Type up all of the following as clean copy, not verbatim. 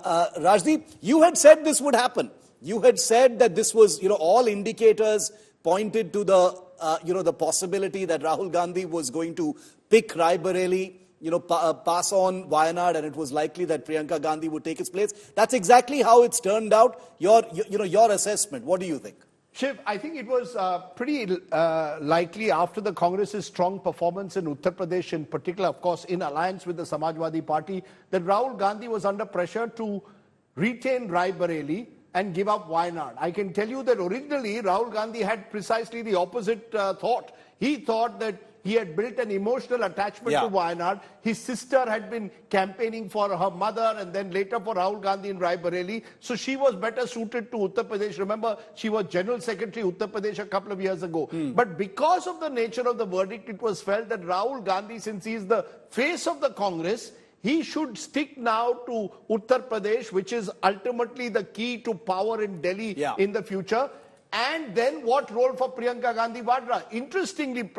Rajdeep, you had said this would happen. You had said that this was, all indicators pointed to the, the possibility that Rahul Gandhi was going to pick Raebareli, pass on Wayanad, and it was likely that Priyanka Gandhi would take his place. That's exactly how it's turned out. Your assessment, what do you think? Shiv, I think it was pretty likely after the Congress's strong performance in Uttar Pradesh in particular, of course, in alliance with the Samajwadi Party, that Rahul Gandhi was under pressure to retain Raebareli and give up Wayanad. I can tell you that originally Rahul Gandhi had precisely the opposite thought. He thought that he had built an emotional attachment to Wayanad. His sister had been campaigning for her mother and then later for Rahul Gandhi in Raebareli. So she was better suited to Uttar Pradesh. Remember, she was General Secretary Uttar Pradesh a couple of years ago. But because of the nature of the verdict, it was felt that Rahul Gandhi, since he is the face of the Congress, he should stick now to Uttar Pradesh, which is ultimately the key to power in Delhi in the future. And then what role for Priyanka Gandhi Vadra? Interestingly,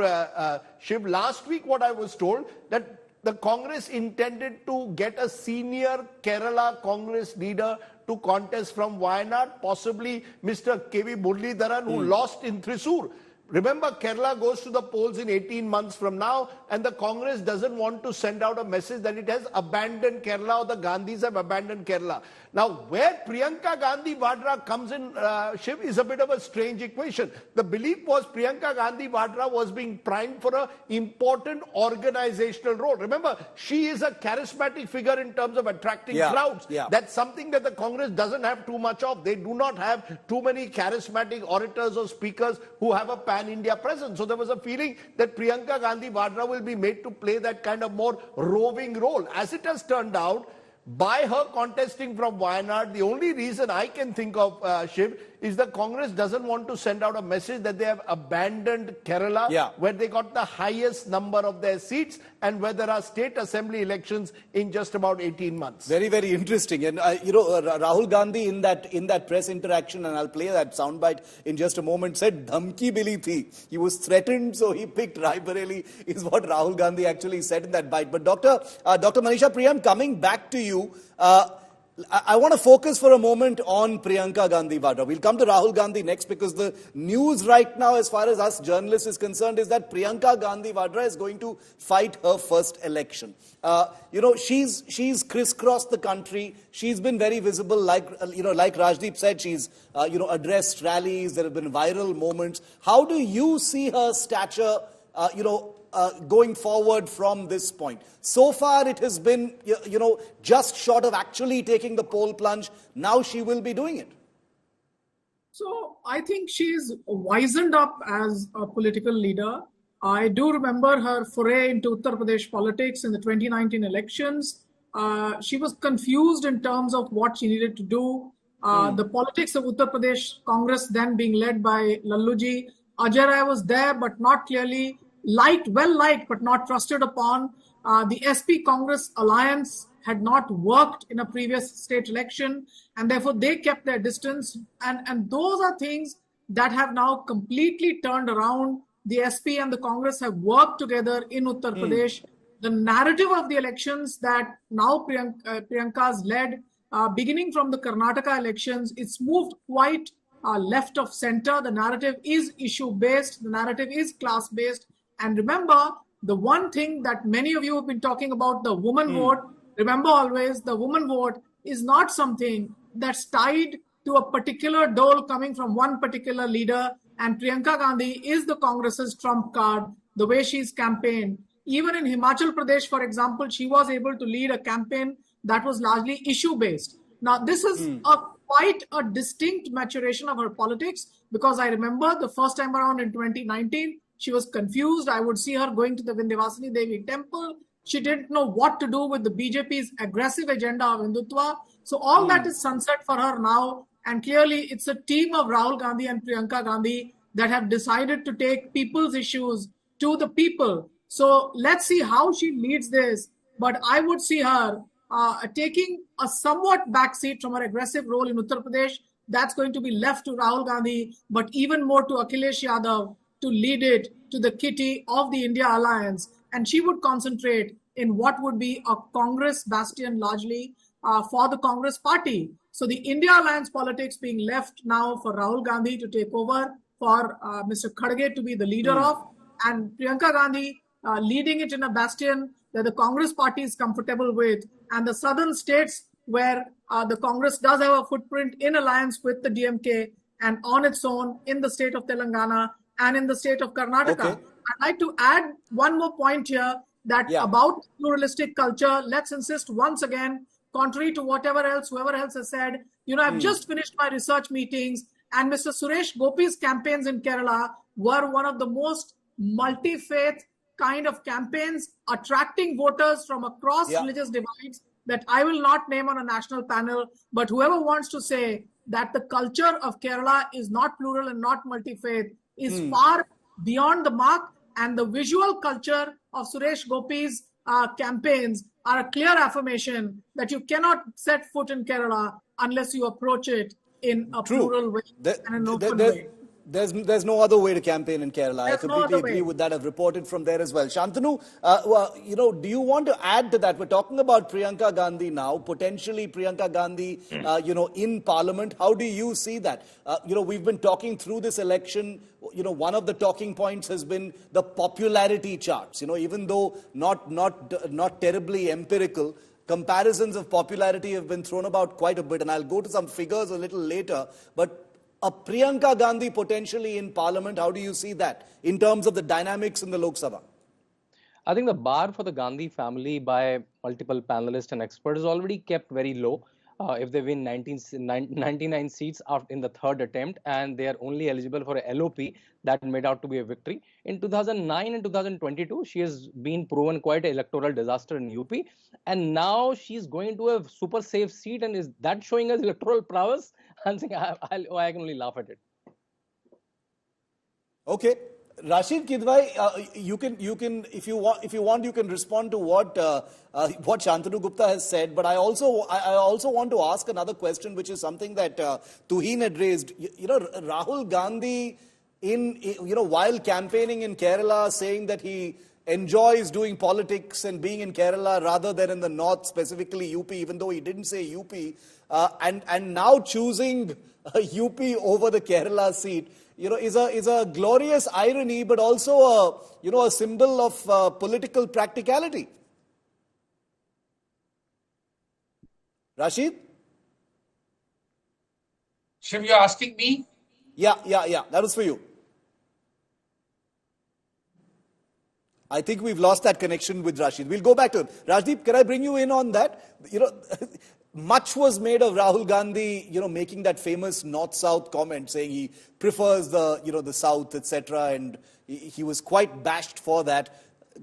Shiv, last week what I was told, that the Congress intended to get a senior Kerala Congress leader to contest from Wayanad, possibly Mr. K.V. Muralidharan, who lost in Thrissur. Remember, Kerala goes to the polls in 18 months from now, and the Congress doesn't want to send out a message that it has abandoned Kerala or the Gandhis have abandoned Kerala. Now, where Priyanka Gandhi Vadra comes in, Shiv, is a bit of a strange equation. The belief was Priyanka Gandhi Vadra was being primed for an important organizational role. Remember, she is a charismatic figure in terms of attracting crowds. That's something that the Congress doesn't have too much of. They do not have too many charismatic orators or speakers who have a pan-India presence. So there was a feeling that Priyanka Gandhi Vadra will be made to play that kind of more roving role. As it has turned out, by her contesting from Wayanad, the only reason I can think of, Shiv, is the Congress doesn't want to send out a message that they have abandoned Kerala, where they got the highest number of their seats and where there are state assembly elections in just about 18 months. Very, very interesting. And, Rahul Gandhi in that press interaction, and I'll play that soundbite in just a moment, said, "Dhamki mili thi." He was threatened, so he picked Raebareli, is what Rahul Gandhi actually said in that bite. But Dr. Manisha Priyam, coming back to you, I want to focus for a moment on Priyanka Gandhi Vadra. We'll come to Rahul Gandhi next, because the news right now, as far as us journalists is concerned, is that Priyanka Gandhi Vadra is going to fight her first election. She's crisscrossed the country. She's been very visible, like Rajdeep said, she's addressed rallies. There have been viral moments. How do you see her stature, going forward from this point? So far, it has been, just short of actually taking the poll plunge. Now she will be doing it. So I think she's wizened up as a political leader. I do remember her foray into Uttar Pradesh politics in the 2019 elections. She was confused in terms of what she needed to do. The politics of Uttar Pradesh Congress then being led by Lalluji. Ajay Rai was there, but not clearly well liked, but not trusted upon. The SP Congress alliance had not worked in a previous state election, and therefore they kept their distance. And those are things that have now completely turned around. The SP and the Congress have worked together in Uttar Pradesh. The narrative of the elections that now Priyanka's led, beginning from the Karnataka elections, it's moved quite left of center. The narrative is issue-based. The narrative is class-based. And remember, the one thing that many of you have been talking about, the woman vote, remember always, the woman vote is not something that's tied to a particular dole coming from one particular leader. And Priyanka Gandhi is the Congress's trump card, the way she's campaigned. Even in Himachal Pradesh, for example, she was able to lead a campaign that was largely issue-based. Now, this is quite a distinct maturation of her politics, because I remember the first time around in 2019, she was confused. I would see her going to the Vindhyavasini Devi temple. She didn't know what to do with the BJP's aggressive agenda of Hindutva. So all that is sunset for her now. And clearly, it's a team of Rahul Gandhi and Priyanka Gandhi that have decided to take people's issues to the people. So let's see how she leads this. But I would see her taking a somewhat backseat from her aggressive role in Uttar Pradesh. That's going to be left to Rahul Gandhi, but even more to Akhilesh Yadav to lead it to the kitty of the India alliance. And she would concentrate in what would be a Congress bastion largely. for the Congress party. So the India Alliance politics being left now for Rahul Gandhi to take over, for Mr. Kharge to be the leader of, and Priyanka Gandhi leading it in a bastion that the Congress party is comfortable with, and the southern states where the Congress does have a footprint in alliance with the DMK and on its own in the state of Telangana and in the state of Karnataka. Okay. I'd like to add one more point here that about pluralistic culture, let's insist once again, contrary to whatever else, whoever else has said, I've just finished my research meetings, and Mr. Suresh Gopi's campaigns in Kerala were one of the most multi-faith kind of campaigns, attracting voters from across religious divides that I will not name on a national panel, but whoever wants to say that the culture of Kerala is not plural and not multi-faith is far beyond the mark, and the visual culture of Suresh Gopi's campaigns are a clear affirmation that you cannot set foot in Kerala unless you approach it in a plural way and an open way. There's no other way to campaign in Kerala. I completely agree with that. I've reported from there as well. Shantanu, do you want to add to that? We're talking about Priyanka Gandhi now, potentially Priyanka Gandhi, in Parliament. How do you see that? We've been talking through this election. One of the talking points has been the popularity charts. Even though not terribly empirical, comparisons of popularity have been thrown about quite a bit, and I'll go to some figures a little later. But a Priyanka Gandhi potentially in Parliament, how do you see that in terms of the dynamics in the Lok Sabha? I think the bar for the Gandhi family by multiple panelists and experts is already kept very low. If they win 99 seats in the third attempt, and they are only eligible for a LOP, that made out to be a victory. In 2009 and 2022, she has been proven quite an electoral disaster in UP. And now she's going to a super safe seat. And is that showing us electoral prowess? I'm saying I can only laugh at it. Okay. Rashid Kidwai, you can, if you want, you can respond to what Shantanu Gupta has said. But I also want to ask another question, which is something that Tuhin had raised. Rahul Gandhi, while campaigning in Kerala, saying that he enjoys doing politics and being in Kerala rather than in the north, specifically UP, even though he didn't say UP, and now choosing UP over the Kerala seat. Is a glorious irony, but also a symbol of political practicality. Rashid? Shiv, you're asking me? Yeah. That was for you. I think we've lost that connection with Rashid. We'll go back to him. Rajdeep, can I bring you in on that? Much was made of Rahul Gandhi, making that famous North-South comment, saying he prefers the South, etc. And he was quite bashed for that.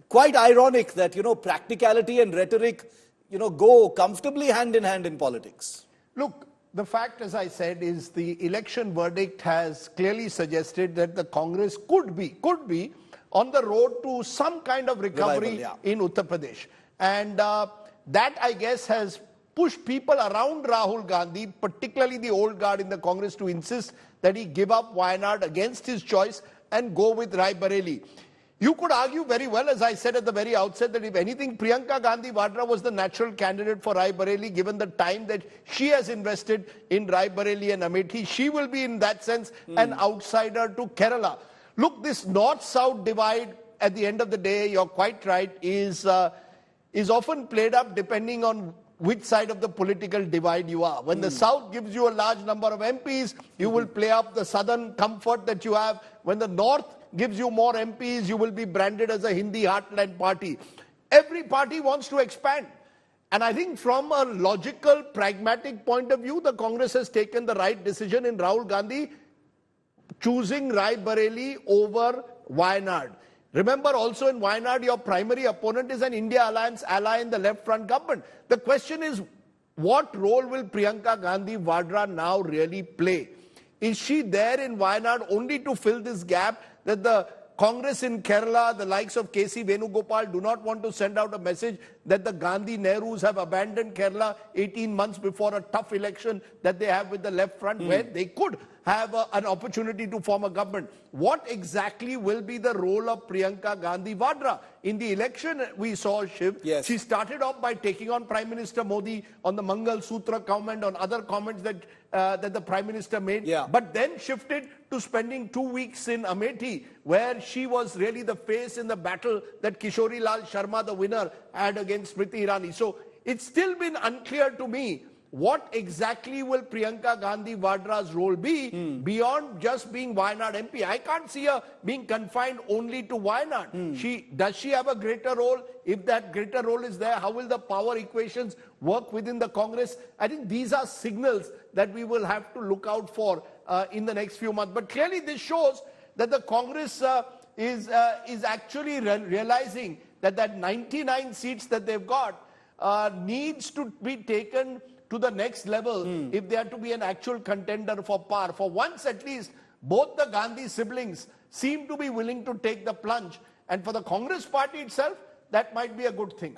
Quite ironic that, practicality and rhetoric, go comfortably hand in hand in politics. Look, the fact, as I said, is the election verdict has clearly suggested that the Congress could be on the road to some kind of recovery in Uttar Pradesh. And that, I guess, has pushed people around Rahul Gandhi, particularly the old guard in the Congress, to insist that he give up Wayanad against his choice and go with Raebareli. You could argue very well, as I said at the very outset, that if anything, Priyanka Gandhi Vadra was the natural candidate for Raebareli, given the time that she has invested in Raebareli and Amethi. She will be, in that sense, an outsider to Kerala. Look, this north-south divide, at the end of the day, you're quite right, is often played up depending on which side of the political divide you are. When the south gives you a large number of MPs, you will play up the southern comfort that you have. When the north gives you more MPs, you will be branded as a Hindi heartland party. Every party wants to expand. And I think from a logical, pragmatic point of view, the Congress has taken the right decision in Rahul Gandhi choosing Raebareli over Wayanad. Remember, also in Wayanad, your primary opponent is an India Alliance ally in the left front government. The question is, what role will Priyanka Gandhi Vadra now really play? Is she there in Wayanad only to fill this gap that the Congress in Kerala, the likes of KC Venugopal, do not want to send out a message that the Gandhi Nehrus have abandoned Kerala 18 months before a tough election that they have with the left front, where they could have an opportunity to form a government. What exactly will be the role of Priyanka Gandhi Vadra? In the election we saw, Shiv, yes, she started off by taking on Prime Minister Modi on the Mangal Sutra comment, on other comments that the Prime Minister made, but then shifted to spending 2 weeks in Amethi, where she was really the face in the battle that Kishori Lal Sharma, the winner, had against Smriti Irani. So it's still been unclear to me what exactly will Priyanka Gandhi Vadra's role be beyond just being Wayanad MP. I can't see her being confined only to Wayanad. Does she have a greater role? If that greater role is there, how will the power equations work within the Congress? I think these are signals that we will have to look out for in the next few months. But clearly this shows that the Congress is actually realizing that 99 seats that they've got needs to be taken to the next level if they are to be an actual contender for power. For once at least, both the Gandhi siblings seem to be willing to take the plunge. And for the Congress party itself, that might be a good thing.